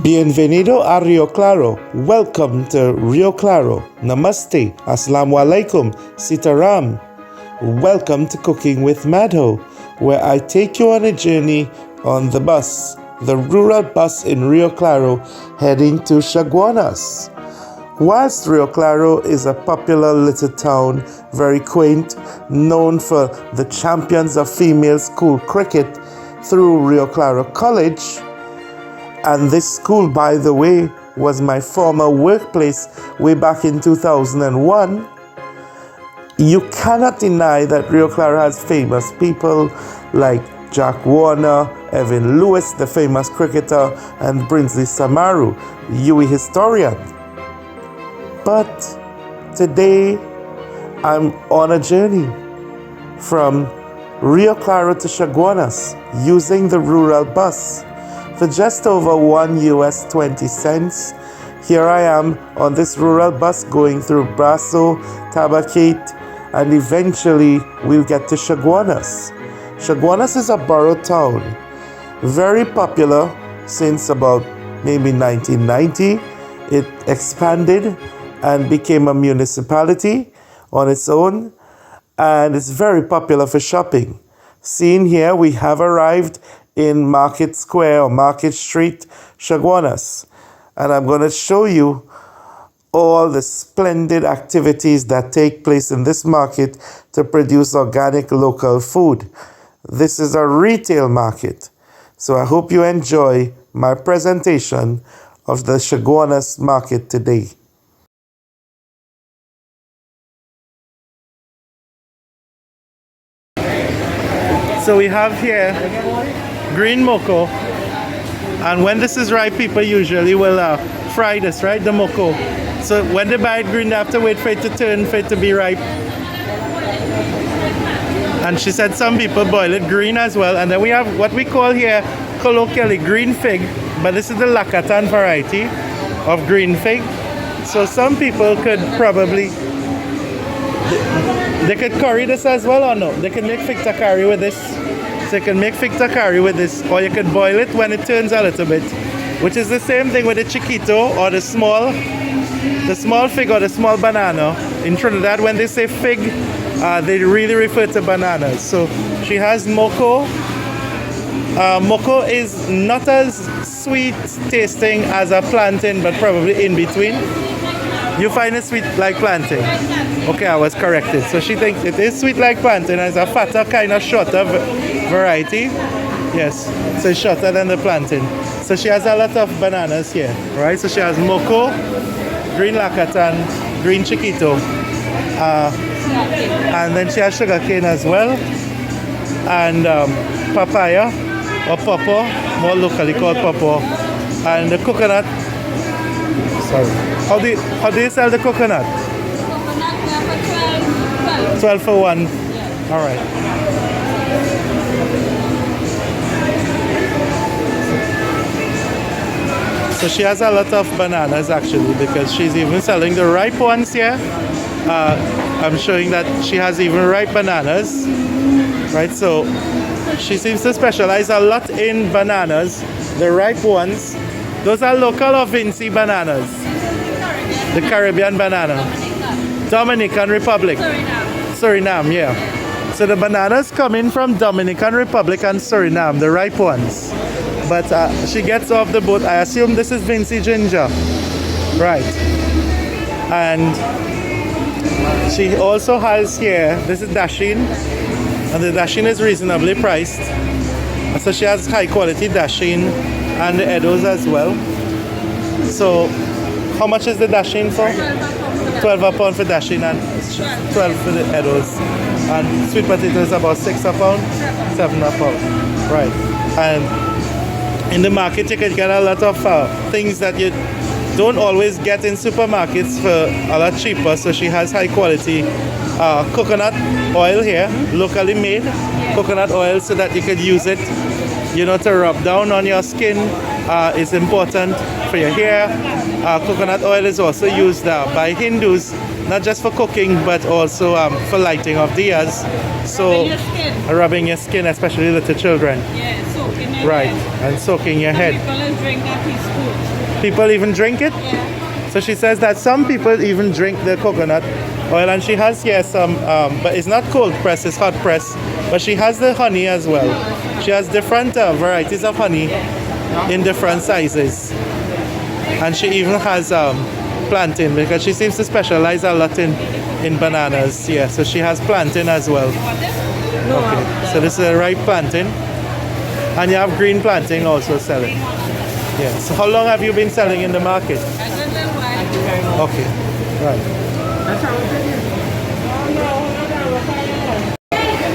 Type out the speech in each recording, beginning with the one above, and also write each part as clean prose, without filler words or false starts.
Bienvenido a Rio Claro. Welcome to Rio Claro. Namaste. Assalamu alaikum. Sitaram. Welcome to Cooking with Madho, where I take you on a journey on the bus, the rural bus in Rio Claro, heading to Chaguanas. Whilst Rio Claro is a popular little town, very quaint, known for the champions of female school cricket through Rio Claro College, and this school, by the way, was my former workplace way back in 2001. You cannot deny that Rio Claro has famous people like Jack Warner, Evan Lewis, the famous cricketer, and Brinsley Samaru, UWI historian. But today, I'm on a journey from Rio Claro to Chaguanas using the rural bus. For just over $1.20, here I am on this rural bus going through Brasso, Tabacate, and eventually we'll get to Chaguanas. Chaguanas is a borough town, very popular since about maybe 1990. It expanded and became a municipality on its own, and it's very popular for shopping. Seen here, we have arrived in Market Square or Market Street, Chaguanas. And I'm going to show you all the splendid activities that take place in this market to produce organic local food. This is a retail market. So I hope you enjoy my presentation of the Chaguanas market today. So we have here green Moco, and when this is ripe, people usually will fry this, right? The Moco. So when they buy it green, they have to wait for it to turn, for it to be ripe. And she said some people boil it green as well. And then we have what we call here colloquially green fig, but this is the Lakatan variety of green fig. So some people could probably, they could curry this as well, or no? They can make fig curry with this. So you can make fig curry with this, or you can boil it when it turns a little bit, which is the same thing with the chiquito or the small fig or the small banana. In Trinidad, when they say fig, they really refer to bananas. So she has Moco. Moco is not as sweet tasting as a plantain, but probably in between. You find it sweet like plantain. Okay, I was corrected. So she thinks it is sweet like plantain, and it's a fatter, kind of shorter variety. Yes, so it's shorter than the plantain. So she has a lot of bananas here, right? So she has Moco, green Lakatan, green Chiquito, and then she has sugarcane as well, and papaya, or pawpaw, more locally called pawpaw, and the coconut. Sorry. How do you sell the coconut? Coconut we have for 12 for one. Yeah. All right. So she has a lot of bananas actually, because she's even selling the ripe ones here. I'm showing that she has even ripe bananas, right? So she seems to specialize a lot in bananas, the ripe ones. Those are local or Vinci bananas? The Caribbean banana. Dominican Republic. Suriname, yeah. So the bananas come in from Dominican Republic and Suriname, the ripe ones. But she gets off the boat. I assume this is Vinci ginger. Right. And she also has here, this is dasheen. And the dasheen is reasonably priced. So she has high quality dasheen and the Edos as well. So how much is the dasheen for? 12 a pound for dasheen and 12 for the Edos. And sweet potatoes about 6 a pound, 7 a pound. Right. And in the market you can get a lot of things that you don't always get in supermarkets for a lot cheaper. So she has high quality coconut oil here, locally made coconut oil, so that you could use it, you know, to rub down on your skin. It's important for your hair. Coconut oil is also used by Hindus, not just for cooking, but also for lighting of diyas. So rubbing your skin, especially little children. Yeah, soaking Right, and soaking your head. People drink that teaspoon. People even drink it? Yeah. So she says that some people even drink the coconut oil, and she has here some, but it's not cold press, it's hot press. But she has the honey as well. She has different varieties of honey in different sizes. And she even has plantain, because she seems to specialize a lot in bananas. Yeah, so she has plantain as well. Okay, so this is a ripe plantain. And you have green plantain also selling. Yeah, so how long have you been selling in the market? I don't know why. Okay, right.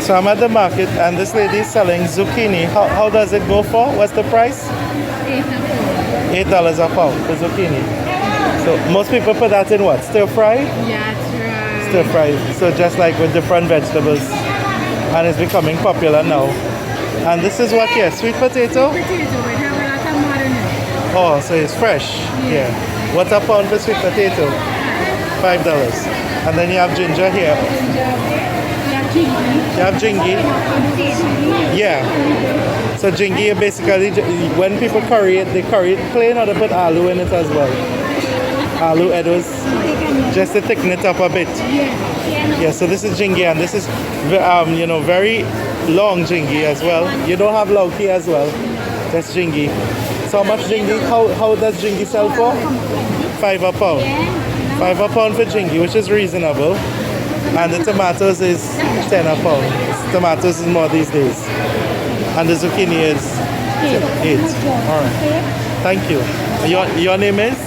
So I'm at the market and this lady is selling zucchini. How does it go for? What's the price? $8 a pound for zucchini. So most people put that in what? Stir fry? Yeah, that's right. Stir fry. So just like with different vegetables. And it's becoming popular now. And this is what here? Sweet potato? Potato, we have a lot of modern. Oh, so it's fresh. Yeah. What a pound for sweet potato? $5. And then you have ginger here. You have jingy. Yeah. So jingy basically, when people curry it, they curry it plain or they put aloo in it as well. Aloo eddos, just to thicken it up a bit. Yeah. So this is jingy, and this is, very long jingy as well. You don't have lauki as well. That's jingy. So how much jingy? How does jingy sell for? $5 a pound. $5 a pound for jingy, which is reasonable. And the tomatoes is $10 a pound. Tomatoes is more these days. And the zucchini is $8. All right. Thank you. Your name is?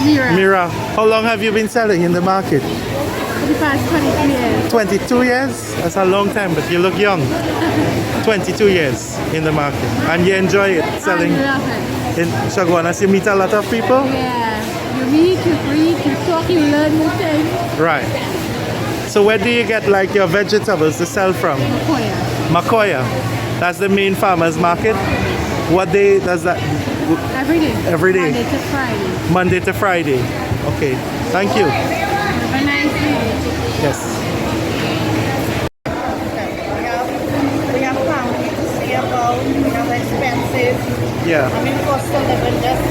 Mira. Mira. How long have you been selling in the market? For the past 22 years. 22 years? That's a long time, but you look young. 22 years in the market. And you enjoy it selling I love it. in Chaguanas. You meet a lot of people? Yeah. You read, you read, you talk, you learn new things. Right. So where do you get like your vegetables to sell from? Makoya. That's the main farmers market. What day does that? Every day. Every day. Monday to Friday. Monday to Friday. Okay. Thank you. Have a nice day. Yes. We have family to see about, we have expenses. Yeah. I mean, cost of living just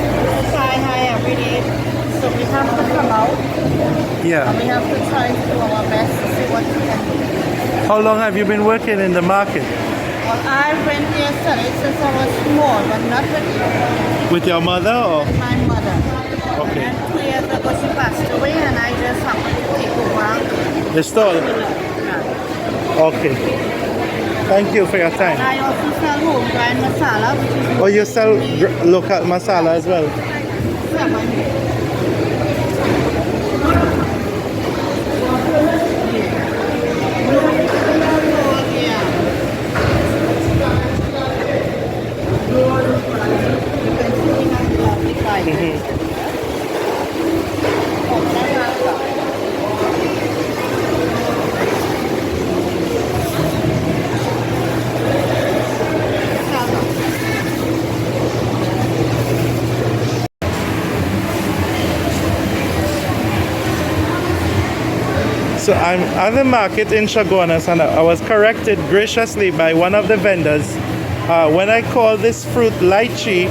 sky high every day. So we have to come out Yeah. and we have to try to do our best to see what we can do. How long have you been working in the market? Well, I've been here selling since I was small, but not with With your mother or? my mother. Okay. And 2 years ago she passed away and I just happened to take over. The stall? Yeah. Okay. Thank you for your time. I also sell home grind masala, which is Oh, you sell local masala as well? So I'm at the market in Chaguanas and I was corrected graciously by one of the vendors when I call this fruit lychee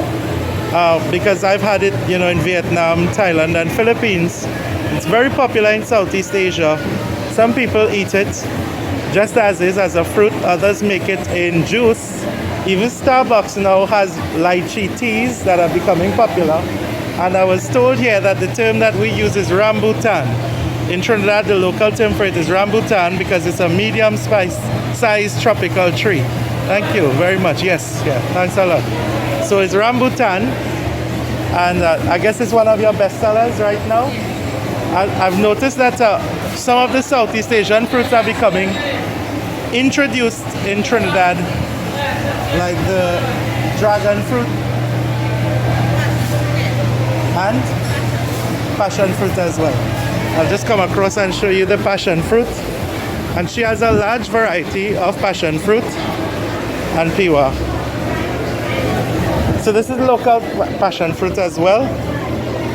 because I've had it, in Vietnam, Thailand, and Philippines. It's very popular in Southeast Asia. Some people eat it just as is, as a fruit. Others make it in juice. Even Starbucks now has lychee teas that are becoming popular. And I was told here that the term that we use is rambutan. In Trinidad, the local term for it is rambutan because it's a medium size tropical tree. Thank you very much. Yes, yeah, thanks a lot. So it's rambutan, and I guess it's one of your best sellers right now. I've noticed that some of the Southeast Asian fruits are becoming introduced in Trinidad, like the dragon fruit and passion fruit as well. I'll just come across and show you the passion fruit. And she has a large variety of passion fruit and piwa. So this is local passion fruit as well.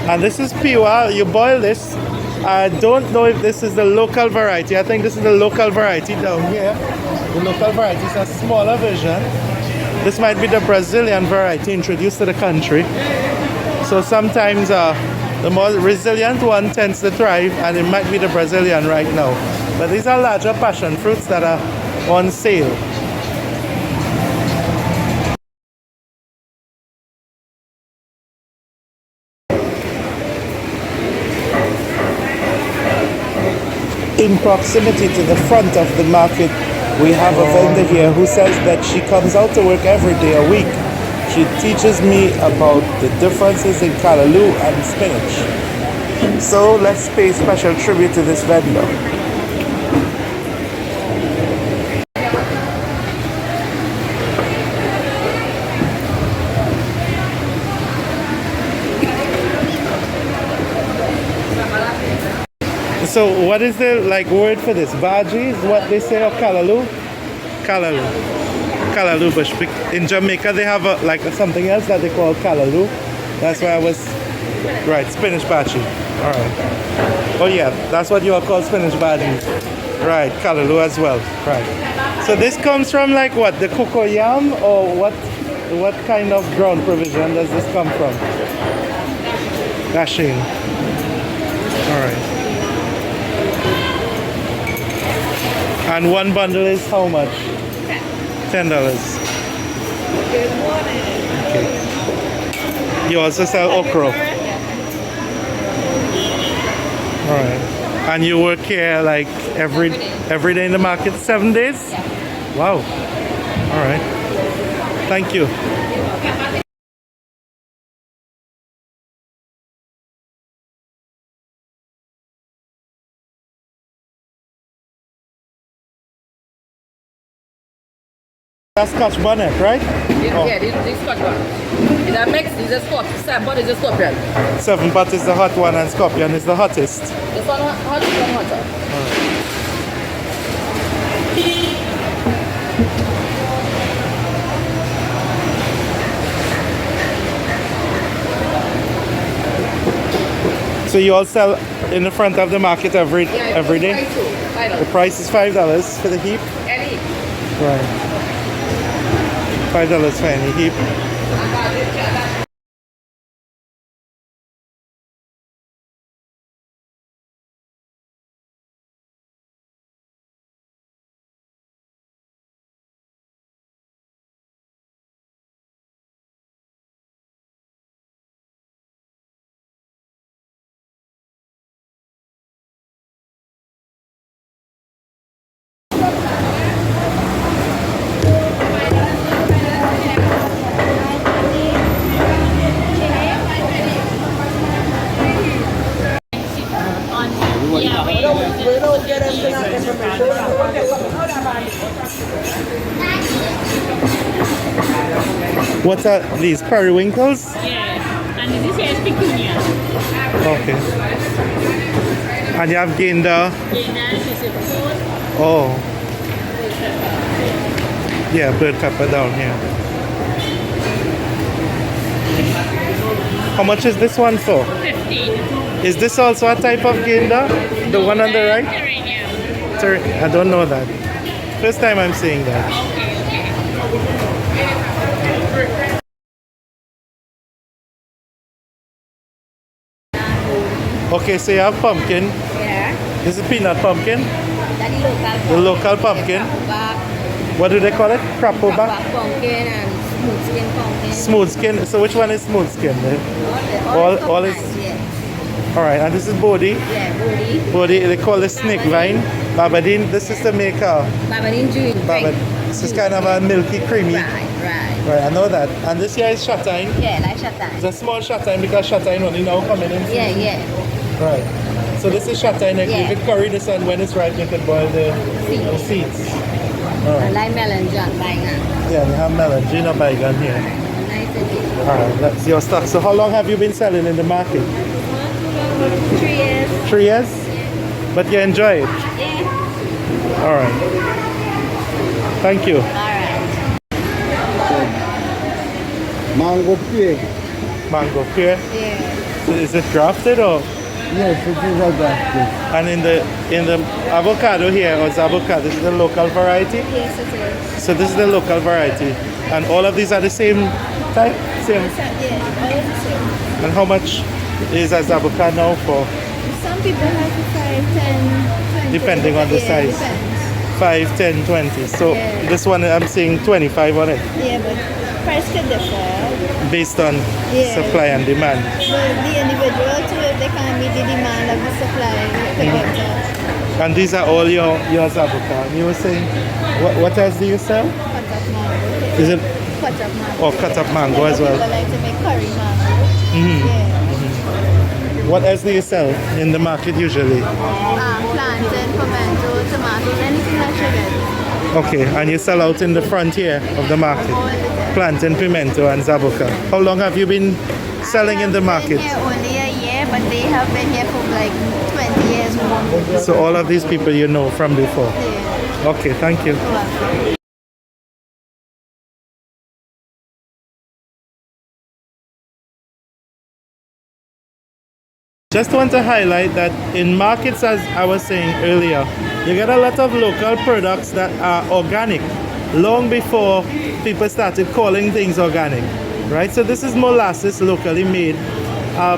And this is piwa. You boil this. I don't know if this is the local variety. I think this is the local variety down here. The local variety is a smaller version. This might be the Brazilian variety introduced to the country. So sometimes the more resilient one tends to thrive, and it might be the Brazilian right now. But these are larger passion fruits that are on sale. In proximity to the front of the market, we have a vendor here who says that she comes out to work every day a week. She teaches me about the differences in callaloo and spinach. So let's pay special tribute to this vendor. So what is the word for this? Baji is what they say, or callaloo? Callaloo. Callaloo bush. In Jamaica they have something else that they call callaloo. That's why I was right, spinach baji. Alright. Oh yeah, that's what you all call spinach baji. Right, callaloo as well. Right. So this comes from what? The cocoa yam, or what kind of ground provision does this come from? Dashing. Alright. And one bundle is how much? $10. Okay. You also sell okra. Alright. And you work here every day in the market, 7 days? Yeah. Wow. Alright. Thank you. That's Scotch bonnet, right? Yeah, this Scotch one. In a mix, it's a Scotch. 7 is a scorpion. 7 pot is the hot one and scorpion is the hottest. This one hot, this one hotter. So you all sell in the front of the market every day? The price is $5 for the heap? Any. Right. $5 for any heap. What are these? Periwinkles? Yeah, and this is pecunia. Okay. And you have gander? Gander is a fruit. Oh. Yeah, bird pepper down here. How much is this one for? 15. Is this also a type of gander? The one on the right? I don't know that. First time I'm seeing that. Okay, so you have pumpkin. Yeah. This is peanut pumpkin. That's The local pumpkin. What do they call it? Crapoback? Pumpkin and smooth skin pumpkin. Smooth skin. So which one is smooth skin? All is. Alright, and this is Bodhi. Yeah, booty. Bodhi, they call this snake vine. Babadine, this is to make Babadine drink. This is kind of a milky, creamy. Right, I know that. And this here is shatine. Yeah, like shatine. It's a small shatine because shatine only now coming in. Yeah. Right. So this is shatine. Yeah. You could curry this, and when it's ripe, you could boil the seeds. I like melon jam, Yeah, we have melon, Gina Baigan here. Nice and easy. Alright, that's your stock. So how long have you been selling in the market? 3 years. 3 years? But you enjoy it? Yeah. Alright. Thank you. Alright. Mango pear. Mango pear. Yeah. So is it grafted or? Yes, it is Augustus. And in the avocado here, or avocado, this is the local variety? Yes, it is. So this is the local variety. And all of these are the same type? Same. Yeah, all the same. And how much is a avocado now for? Some people have to 5, 10, 20. Depending on the size. Depends. 5, 10, 20. So Yeah. this one I'm seeing 25 on it, Yeah, but price can differ. based on Yeah. supply and demand. The individual too, if they can't meet the demand of the supply, they could get And these are all your avocado. You were saying, what else do you sell? cut up mango. Is it Cut up mango. or cut up mango as People well? like to make curry mango. Yeah. What else do you sell in the market usually? Plantain, pimento, tomatoes, anything that you get. Okay, and you sell out in the frontier of the market. All the time. Plantain, pimento, and zabuka. How long have you been selling in the market? I've been here only a year, but they have been here for like 20 years more. So all of these people you know from before. Yeah. Okay, thank you. Well, Just want to highlight that in markets, as I was saying earlier, you get a lot of local products that are organic long before people started calling things organic, right? So this is molasses locally made.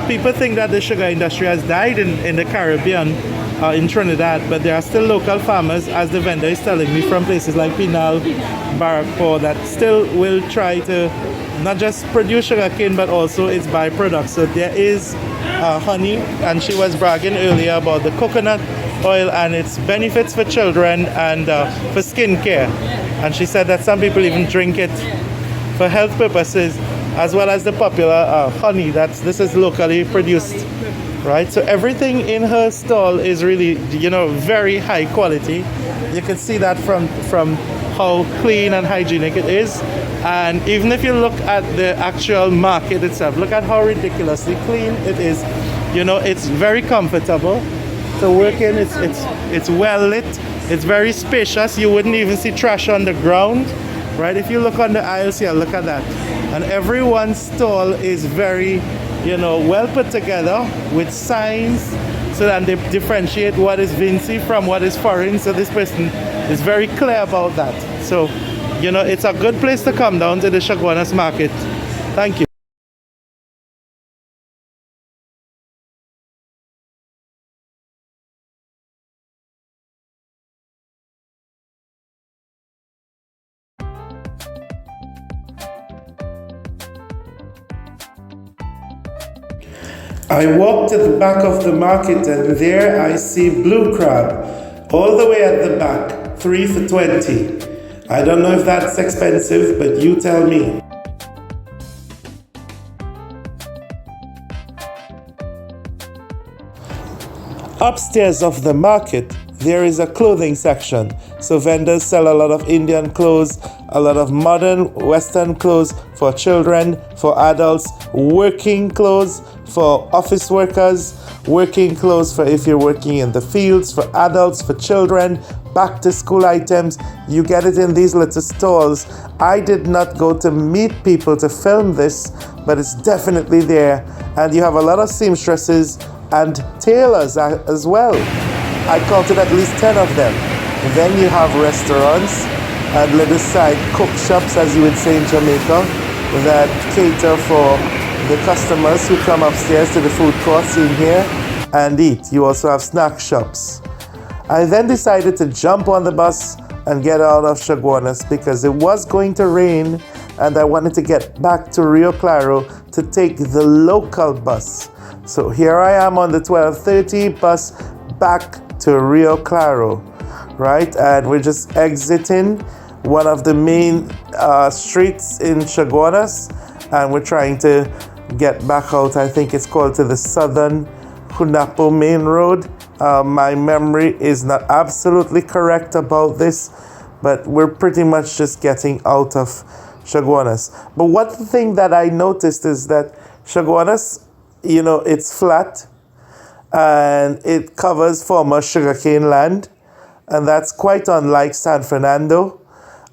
People think that the sugar industry has died in the Caribbean, in Trinidad, but there are still local farmers, as the vendor is telling me, from places like Pinal, Barrackpore, that still will try to not just produce sugarcane, but also its byproducts. So there is honey, and she was bragging earlier about the coconut oil and its benefits for children and for skincare. And she said that some people even drink it for health purposes, as well as the popular honey. This is locally produced, right? So everything in her stall is really, very high quality. You can see that from how clean and hygienic it is. And even if you look at the actual market itself, look at how ridiculously clean it is. It's very comfortable to work in. It's well lit. It's very spacious. You wouldn't even see trash on the ground, right? If you look on the aisles here, look at that. And everyone's stall is very, well put together with signs so that they differentiate what is Vinci from what is foreign. So this person is very clear about that. So, it's a good place to come down to the Chaguanas market. Thank you. I walk to the back of the market and there I see blue crab all the way at the back, 3 for 20. I don't know if that's expensive, but you tell me. Upstairs of the market, there is a clothing section. So vendors sell a lot of Indian clothes, a lot of modern Western clothes for children, for adults, working clothes for office workers, working clothes for if you're working in the fields, for adults, for children, back to school items. You get it in these little stalls. I did not go to meet people to film this, but it's definitely there. And you have a lot of seamstresses and tailors as well. I counted at least 10 of them. And then you have restaurants and little side cook shops, as you would say in Jamaica, that cater for the customers who come upstairs to the food courts in here and eat. You also have snack shops. I then decided to jump on the bus and get out of Chaguanas because it was going to rain and I wanted to get back to Rio Claro to take the local bus. So here I am on the 12:30 bus back to Rio Claro, right? And we're just exiting one of the main streets in Chaguanas and we're trying to get back out. I think it's called to the Southern Hunapo Main Road. My memory is not absolutely correct about this, but we're pretty much just getting out of Chaguanas. But one thing that I noticed is that Chaguanas, it's flat and it covers former sugarcane land, and that's quite unlike San Fernando.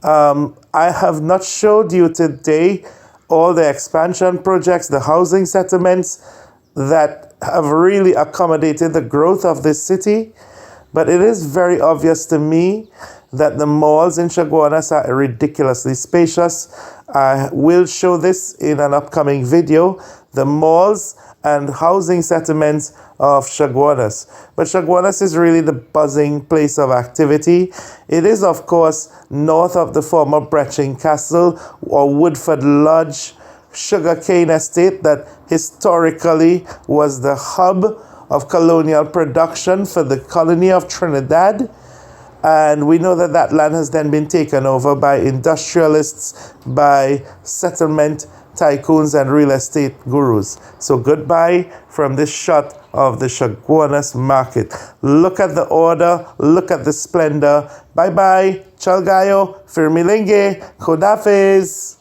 I have not showed you today all the expansion projects, the housing settlements that have really accommodated the growth of this city. But it is very obvious to me that the malls in Chaguanas are ridiculously spacious. I will show this in an upcoming video, the malls and housing settlements of Chaguanas. But Chaguanas is really the buzzing place of activity. It is, of course, north of the former Brechin Castle or Woodford Lodge sugarcane estate that historically was the hub of colonial production for the colony of Trinidad. And we know that that land has then been taken over by industrialists, by settlement tycoons and real estate gurus. So goodbye from this shot of the Chaguanas market. Look at the order, look at the splendor. Bye-bye, Chalgayo, Firmilinge, Kodafes.